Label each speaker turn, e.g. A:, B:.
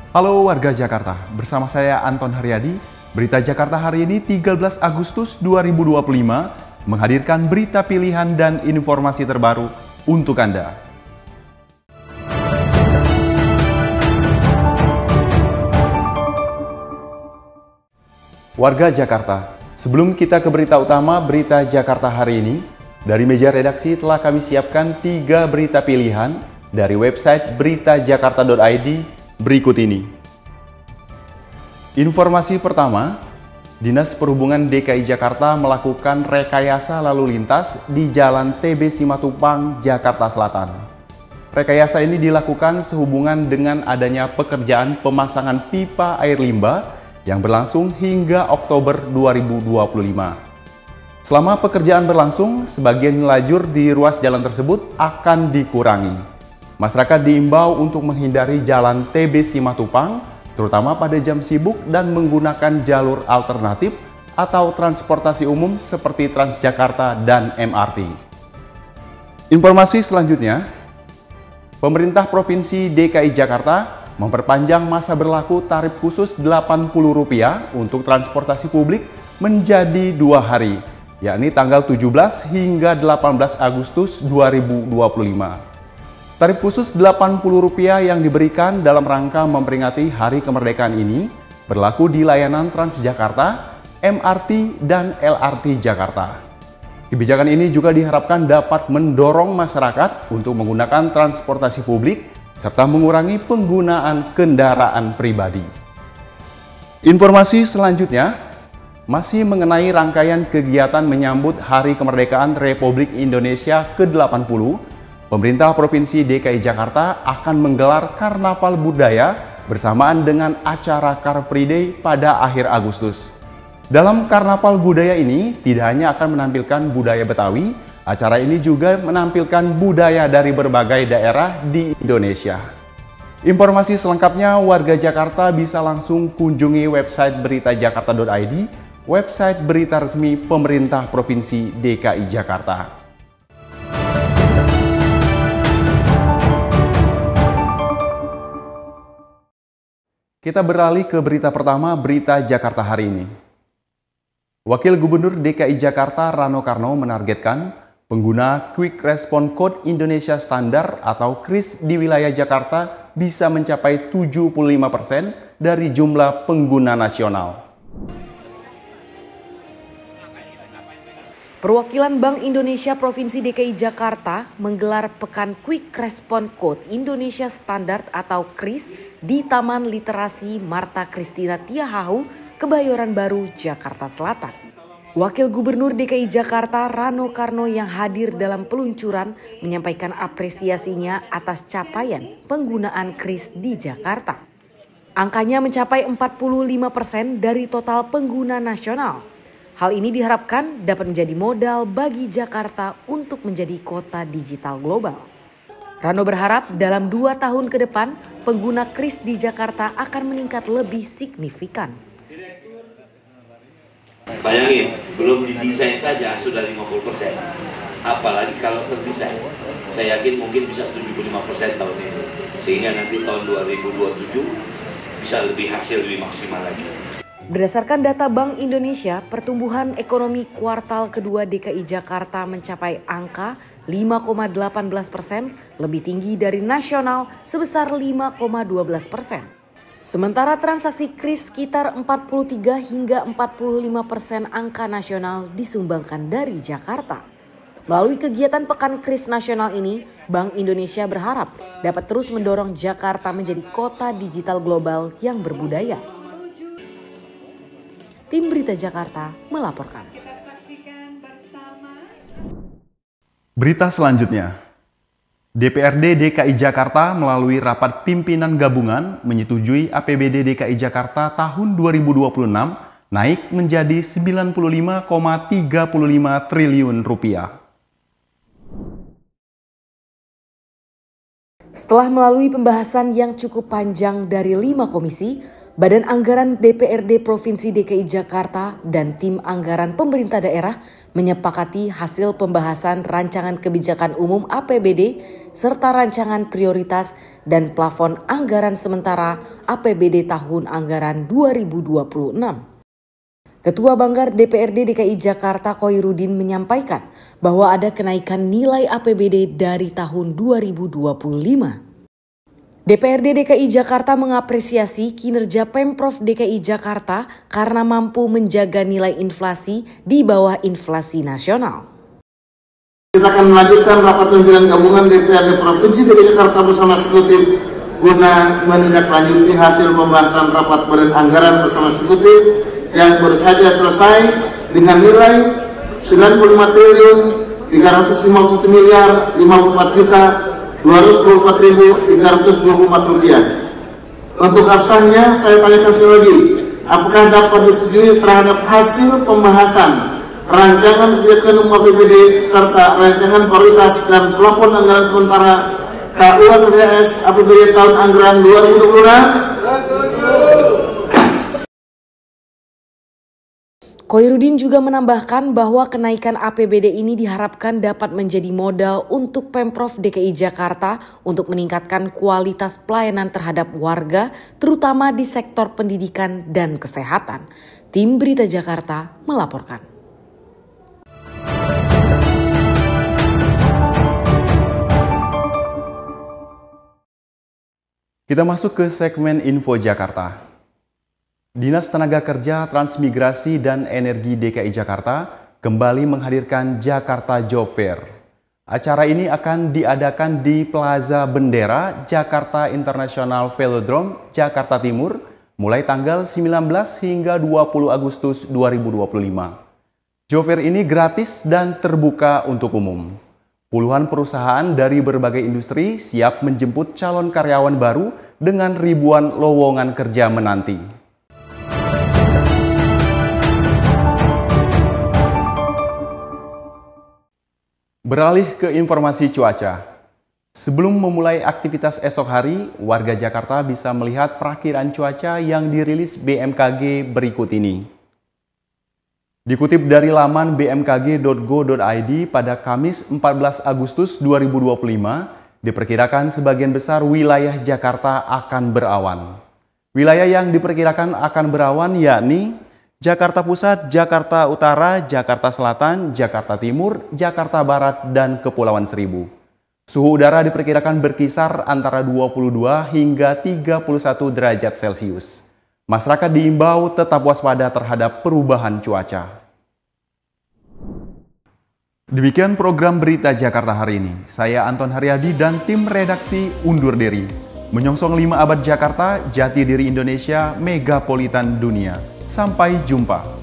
A: Halo warga Jakarta, bersama saya Anton Haryadi. Berita Jakarta hari ini 13 Agustus 2025 menghadirkan berita pilihan dan informasi terbaru untuk Anda. Warga Jakarta, sebelum kita ke berita utama berita Jakarta hari ini, dari meja redaksi telah kami siapkan 3 berita pilihan dari website beritajakarta.id berikut ini. Informasi pertama, Dinas Perhubungan DKI Jakarta melakukan rekayasa lalu lintas di Jalan TB Simatupang, Jakarta Selatan. Rekayasa ini dilakukan sehubungan dengan adanya pekerjaan pemasangan pipa air limbah yang berlangsung hingga Oktober 2025. Selama pekerjaan berlangsung, sebagian lajur di ruas jalan tersebut akan dikurangi. Masyarakat diimbau untuk menghindari jalan TB Simatupang, terutama pada jam sibuk dan menggunakan jalur alternatif atau transportasi umum seperti Transjakarta dan MRT. Informasi selanjutnya, pemerintah Provinsi DKI Jakarta memperpanjang masa berlaku tarif khusus Rp80 untuk transportasi publik menjadi 2 hari, yakni tanggal 17 hingga 18 Agustus 2025. Tarif khusus Rp80 yang diberikan dalam rangka memperingati Hari Kemerdekaan ini berlaku di layanan Transjakarta, MRT, dan LRT Jakarta. Kebijakan ini juga diharapkan dapat mendorong masyarakat untuk menggunakan transportasi publik serta mengurangi penggunaan kendaraan pribadi. Informasi selanjutnya masih mengenai rangkaian kegiatan menyambut Hari Kemerdekaan Republik Indonesia ke-80. Pemerintah Provinsi DKI Jakarta akan menggelar Karnaval Budaya bersamaan dengan acara Car Free Day pada akhir Agustus. Dalam Karnaval Budaya ini tidak hanya akan menampilkan budaya Betawi, acara ini juga menampilkan budaya dari berbagai daerah di Indonesia. Informasi selengkapnya warga Jakarta bisa langsung kunjungi website beritajakarta.id, website berita resmi pemerintah Provinsi DKI Jakarta. Kita beralih ke berita pertama, berita Jakarta hari ini. Wakil Gubernur DKI Jakarta Rano Karno menargetkan pengguna Quick Response Code Indonesia Standard atau KRIS di wilayah Jakarta bisa mencapai 75% dari jumlah pengguna nasional.
B: Perwakilan Bank Indonesia Provinsi DKI Jakarta menggelar Pekan Quick Response Code Indonesia Standard atau KRIS di Taman Literasi Marta Christina Tiahahu, Kebayoran Baru, Jakarta Selatan. Wakil Gubernur DKI Jakarta Rano Karno yang hadir dalam peluncuran menyampaikan apresiasinya atas capaian penggunaan KRIS di Jakarta. Angkanya mencapai 45% dari total pengguna nasional. Hal ini diharapkan dapat menjadi modal bagi Jakarta untuk menjadi kota digital global. Rano berharap dalam 2 tahun ke depan, pengguna KRIS di Jakarta akan meningkat lebih signifikan.
C: Bayangin, belum didesain saja sudah 50%. Apalagi kalau terdesain. Saya yakin mungkin bisa 75% tahun ini. Sehingga nanti tahun 2027 bisa lebih hasil lebih maksimal lagi.
B: Berdasarkan data Bank Indonesia, pertumbuhan ekonomi kuartal kedua DKI Jakarta mencapai angka 5,18%, lebih tinggi dari nasional sebesar 5,12%. Sementara transaksi KRIS sekitar 43 hingga 45% angka nasional disumbangkan dari Jakarta. Melalui kegiatan Pekan KRIS Nasional ini, Bank Indonesia berharap dapat terus mendorong Jakarta menjadi kota digital global yang berbudaya. Tim Berita Jakarta melaporkan.
A: Berita selanjutnya, DPRD DKI Jakarta melalui rapat pimpinan gabungan menyetujui APBD DKI Jakarta tahun 2026 naik menjadi Rp95,35 triliun.
B: Setelah melalui pembahasan yang cukup panjang dari 5 komisi, Badan Anggaran DPRD Provinsi DKI Jakarta dan tim anggaran pemerintah daerah menyepakati hasil pembahasan rancangan kebijakan umum APBD serta rancangan prioritas dan plafon anggaran sementara APBD tahun anggaran 2026. Ketua Banggar DPRD DKI Jakarta Khoirudin menyampaikan bahwa ada kenaikan nilai APBD dari tahun 2025. DPRD DKI Jakarta mengapresiasi kinerja Pemprov DKI Jakarta karena mampu menjaga nilai inflasi di bawah inflasi nasional.
D: Kita akan melanjutkan rapat pimpinan gabungan DPRD Provinsi DKI Jakarta bersama eksekutif guna menindaklanjuti hasil pembahasan rapat badan anggaran bersama eksekutif yang baru saja selesai dengan nilai 95.351 miliar 54.224.324 rupiah. Untuk absennya saya tanyakan sekali lagi, apakah dapat disetujui terhadap hasil pembahasan rancangan kebijakan umum APBD serta rancangan prioritas dan plafon anggaran sementara KUAPBS APBD tahun anggaran 2026?
B: Khoirudin juga menambahkan bahwa kenaikan APBD ini diharapkan dapat menjadi modal untuk Pemprov DKI Jakarta untuk meningkatkan kualitas pelayanan terhadap warga, terutama di sektor pendidikan dan kesehatan. Tim Berita Jakarta melaporkan.
A: Kita masuk ke segmen Info Jakarta. Dinas Tenaga Kerja, Transmigrasi, dan Energi DKI Jakarta kembali menghadirkan Jakarta Job Fair. Acara ini akan diadakan di Plaza Bendera, Jakarta International Velodrome, Jakarta Timur, mulai tanggal 19 hingga 20 Agustus 2025. Job Fair ini gratis dan terbuka untuk umum. Puluhan perusahaan dari berbagai industri siap menjemput calon karyawan baru dengan ribuan lowongan kerja menanti. Beralih ke informasi cuaca. Sebelum memulai aktivitas esok hari, warga Jakarta bisa melihat perakiran cuaca yang dirilis BMKG berikut ini. Dikutip dari laman bmkg.go.id pada Kamis 14 Agustus 2025, diperkirakan sebagian besar wilayah Jakarta akan berawan. Wilayah yang diperkirakan akan berawan yakni Jakarta Pusat, Jakarta Utara, Jakarta Selatan, Jakarta Timur, Jakarta Barat, dan Kepulauan Seribu. Suhu udara diperkirakan berkisar antara 22 hingga 31 derajat Celcius. Masyarakat diimbau tetap waspada terhadap perubahan cuaca. Demikian program Berita Jakarta hari ini. Saya Anton Haryadi dan tim redaksi undur diri. Menyongsong 5 abad Jakarta, jati diri Indonesia, megapolitan dunia. Sampai jumpa.